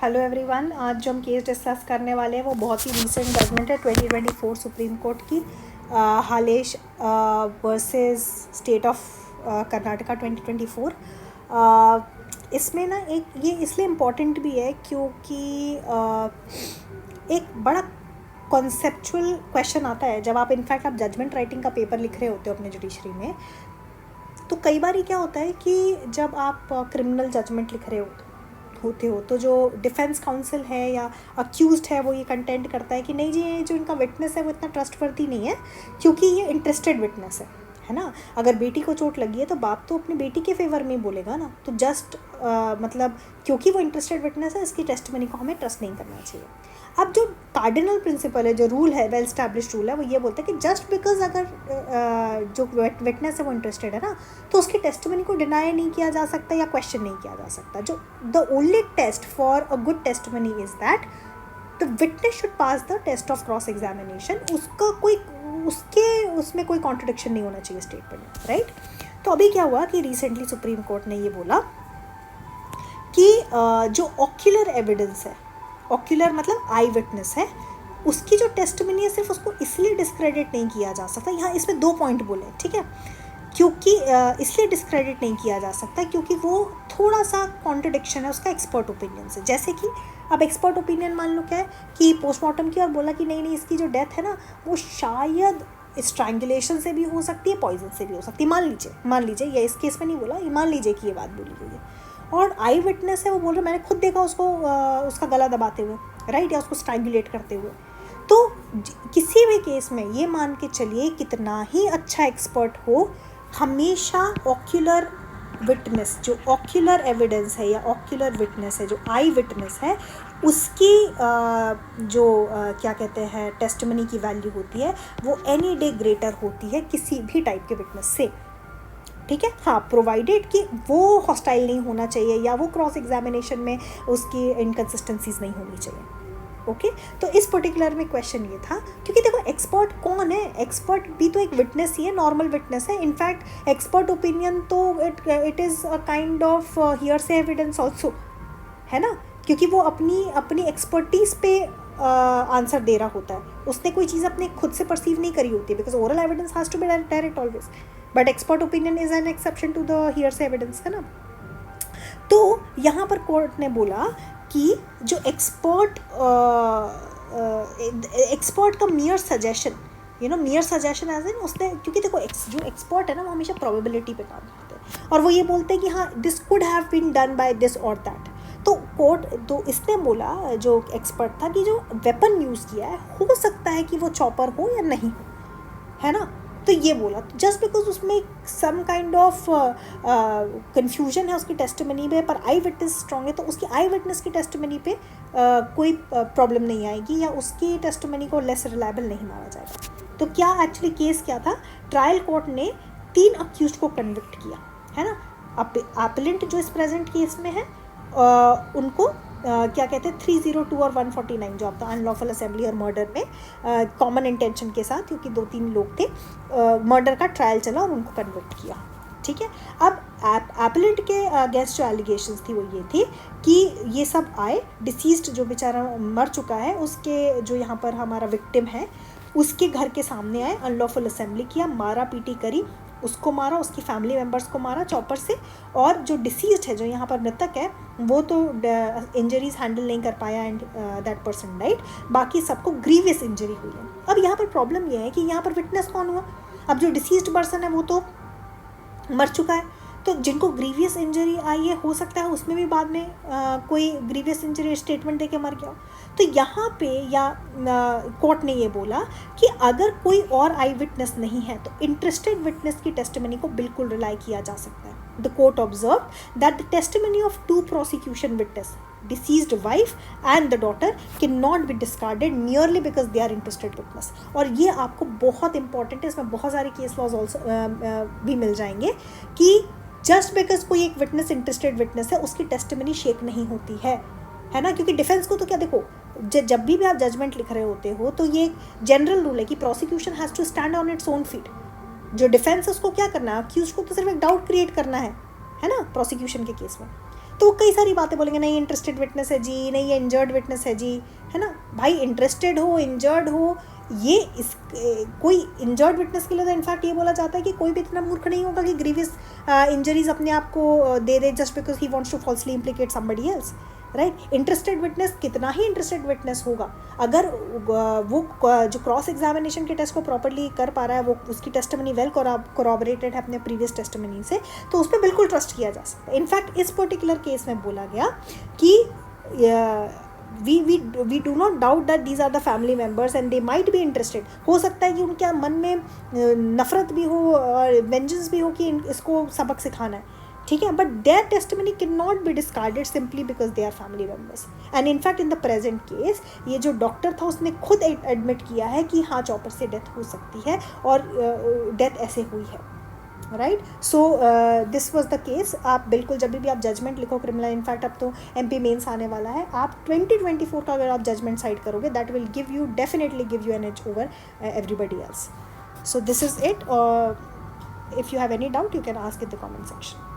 Hello everyone, आज जो हम केस डिस्कस करने वाले हैं वो बहुत ही रीसेंट जजमेंट है 2024 सुप्रीम कोर्ट की हालेश वर्सेस स्टेट ऑफ कर्नाटका 2024। इसमें ना एक ये इसलिए इम्पॉर्टेंट भी है क्योंकि एक बड़ा कॉन्सेप्चुअल क्वेश्चन आता है जब आप इनफैक्ट आप जजमेंट राइटिंग का पेपर लिख रहे होते हो अपने जुडिशरी में। तो कई बार क्या होता है कि जब आप क्रिमिनल जजमेंट लिख रहे होते हो तो जो डिफेंस काउंसिल है या अक्यूज्ड है वो ये कंटेंट करता है कि नहीं जी, ये जो इनका विटनेस है वो इतना ट्रस्टवर्दी नहीं है क्योंकि ये इंटरेस्टेड विटनेस है ना। अगर बेटी को चोट लगी है तो बाप तो अपनी बेटी के फेवर में ही बोलेगा ना। तो जस्ट मतलब क्योंकि वो इंटरेस्टेड विटनेस है, इसकी टेस्टिमनी को हमें ट्रस्ट नहीं करना चाहिए। अब जो कार्डिनल प्रिंसिपल है, जो रूल है, वेल स्टैब्लिश्ड रूल है, वो ये बोलता है कि जस्ट बिकॉज अगर जो विटनेस है वो इंटरेस्टेड है ना, तो उसकी टेस्टिमनी को डिनाई नहीं किया जा सकता या क्वेश्चन नहीं किया जा सकता। जो the only test for a good testimony is that the witness should pass the test of cross examination. उसका कोई उसमें कोई कॉन्ट्रडिक्शन नहीं होना चाहिए स्टेटमेंट में, राइट। तो अभी क्या हुआ कि रिसेंटली सुप्रीम कोर्ट ने ये बोला कि जो ऑक्यूलर एविडेंस है, ऑक्यूलर मतलब आई विटनेस है, उसकी जो टेस्टिमनी है सिर्फ उसको इसलिए डिस्क्रेडिट नहीं किया जा सकता। यहाँ इसमें 2 पॉइंट बोले, ठीक है। क्योंकि इसलिए डिस्क्रेडिट नहीं किया जा सकता क्योंकि वो थोड़ा सा कॉन्ट्रडिक्शन है उसका एक्सपर्ट ओपिनियन से। जैसे कि अब एक्सपर्ट ओपिनियन मान लो क्या है कि पोस्टमार्टम की और बोला कि नहीं इसकी जो डेथ है ना वो शायद स्ट्रैंगुलेशन से भी हो सकती है, पॉइजन से भी हो सकती है। मान लीजिए ये इस केस में नहीं बोला, ये मान लीजिए कि ये बात बोली गई है और आई विटनेस है, वो बोल रहे मैंने खुद देखा उसको उसका गला दबाते हुए, राइट, या उसको स्ट्रैंगुलेट करते हुए। तो किसी भी केस में ये मान के चलिए कितना ही अच्छा एक्सपर्ट हो, हमेशा ऑक्यूलर विटनेस, जो ऑक्यूलर एविडेंस है या ऑक्यूलर विटनेस है, जो आई विटनेस है, उसकी क्या कहते हैं टेस्टिमनी की वैल्यू होती है वो एनी डे ग्रेटर होती है किसी भी टाइप के विटनेस से, ठीक है। हाँ, प्रोवाइडेड कि वो हॉस्टाइल नहीं होना चाहिए या वो क्रॉस एग्जामिनेशन में उसकी इनकन्सिस्टेंसीज नहीं होनी चाहिए, ओके। तो इस पर्टिकुलर में क्वेश्चन ये था क्योंकि देखो एक्सपर्ट कौन है, एक्सपर्ट भी तो एक विटनेस ही है, नॉर्मल विटनेस है। इनफैक्ट एक्सपर्ट ओपिनियन तो it is a kind of hearsay evidence also, है ना, क्योंकि वो अपनी एक्सपर्टीज पे आंसर दे रहा होता है। उसने कोई चीज़ अपने खुद से परसीव नहीं करी होती, because oral evidence has to be direct always, but expert opinion is an exception to the hearsay evidence, है ना। तो यहाँ पर कोर्ट ने बोला कि जो एक्सपर्ट का mere suggestion, mere suggestion as in उसने, क्योंकि देखो जो एक्सपर्ट है ना वो हमेशा प्रोबेबिलिटी पे काम करते हैं और वो ये बोलते हैं कि हाँ this could have been done by this और दैट। तो इसने बोला, जो एक्सपर्ट था, कि जो वेपन यूज़ किया है हो सकता है कि वो चॉपर हो या नहीं हो, है ना। तो ये बोला जस्ट बिकॉज उसमें सम काइंड ऑफ कन्फ्यूजन है उसकी टेस्टिमनी पे, पर आई विटनेस स्ट्रॉन्ग है तो उसकी आई विटनेस की टेस्टिमनी पे कोई प्रॉब्लम नहीं आएगी या उसकी टेस्टिमनी को लेस रिलायबल नहीं माना जाएगा। तो क्या एक्चुअली केस क्या था, ट्रायल कोर्ट ने 3 अक्यूज्ड को कन्विक्ट किया, है ना। अपलेंट जो इस प्रेजेंट केस में है उनको क्या कहते हैं 302 और 149 जो आपका अनलॉफुल असेंबली और मर्डर में कॉमन इंटेंशन के साथ, क्योंकि 2-3 लोग थे, मर्डर का ट्रायल चला और उनको कन्विक्ट किया, ठीक है। अब एपलेंट के अगेंस्ट जो एलिगेशंस थी वो ये थी कि ये सब आए, डिसीज्ड जो बेचारा मर चुका है उसके जो यहाँ पर हमारा विक्टिम है उसके घर के सामने आए, अनलॉफुल असेंबली किया, मारा पीटी करी, उसको मारा, उसकी फैमिली मेम्बर्स को मारा चॉपर से, और जो डिसीज्ड है, जो यहाँ पर मृतक है, वो तो इंजरीज हैंडल नहीं कर पाया एंड दैट पर्सन डाइड, बाकी सबको ग्रीवियस इंजरी हुई है। अब यहाँ पर प्रॉब्लम ये है कि यहाँ पर विटनेस कौन हुआ, अब जो डिसीज्ड पर्सन है वो तो मर चुका है, तो जिनको ग्रीवियस इंजरी आई है हो सकता है उसमें भी बाद में कोई ग्रीवियस इंजरी स्टेटमेंट देके मर गया हो। तो यहाँ पे कोर्ट ने ये बोला कि अगर कोई और आई विटनेस नहीं है तो इंटरेस्टेड विटनेस की टेस्टिमनी को बिल्कुल रिलाई किया जा सकता है। The court observe that the testimony of 2 prosecution witness, deceased wife and the daughter, can not be discarded merely because they are interested witness. और ये आपको बहुत इंपॉर्टेंट है, इसमें बहुत सारे केस लॉज ऑल्सो भी मिल जाएंगे कि जस्ट बिकॉज कोई एक विटनेस इंटरेस्टेड विटनेस है उसकी टेस्टिमनी शेक नहीं होती है ना। क्योंकि डिफेंस को तो क्या, देखो जब भी आप जजमेंट लिख रहे होते हो तो ये एक जनरल रूल है कि prosecution has to stand on its own feet. जो डिफेंस उसको क्या करना है, अक्यूज को तो सिर्फ एक डाउट क्रिएट करना है ना, प्रोसिक्यूशन के केस में। तो कई सारी बातें बोलेंगे, नहीं इंटरेस्टेड विटनेस है जी, नहीं ये इंजर्ड विटनेस है जी, है ना भाई। इंटरेस्टेड हो, इंजर्ड हो, ये इस कोई इंजर्ड विटनेस के लिए तो इनफैक्ट ये बोला जाता है कि कोई भी इतना मूर्ख नहीं होगा कि ग्रीवियस इंजरीज अपने आप को दे दे just because he wants to falsely implicate somebody else, right. Interested witness कितना ही इंटरेस्टेड विटनेस होगा, अगर वो जो क्रॉस एग्जामिनेशन के टेस्ट को प्रॉपरली कर पा रहा है, वो उसकी टेस्टिमनी वेल कोरॉबरेटेड है अपने प्रीवियस टेस्टिमनी से, तो उस पर बिल्कुल ट्रस्ट किया जा सकता है। इनफैक्ट इस पर्टिकुलर केस में बोला गया कि we do not doubt that these are the family members and they might be interested। हो सकता है कि उनके मन में नफरत भी हो और वेंजेंस भी हो कि इसको सबक सिखाना है, ठीक है, but their testimony can not be discarded simply because they are family members. And in fact in the present case ये जो डॉक्टर था उसने खुद एडमिट किया है कि हाँ चॉपर से डेथ हो सकती है और डेथ ऐसे हुई है, right. So this was the case. आप बिल्कुल जब भी आप जजमेंट लिखो क्रिमिनल, इनफैक्ट अब तो MP मेंस आने वाला है, आप 2024 का अगर आप जजमेंट साइड करोगे that will give you definitely give you an edge over everybody else. So this is it. If you have any doubt you can ask in the comment section.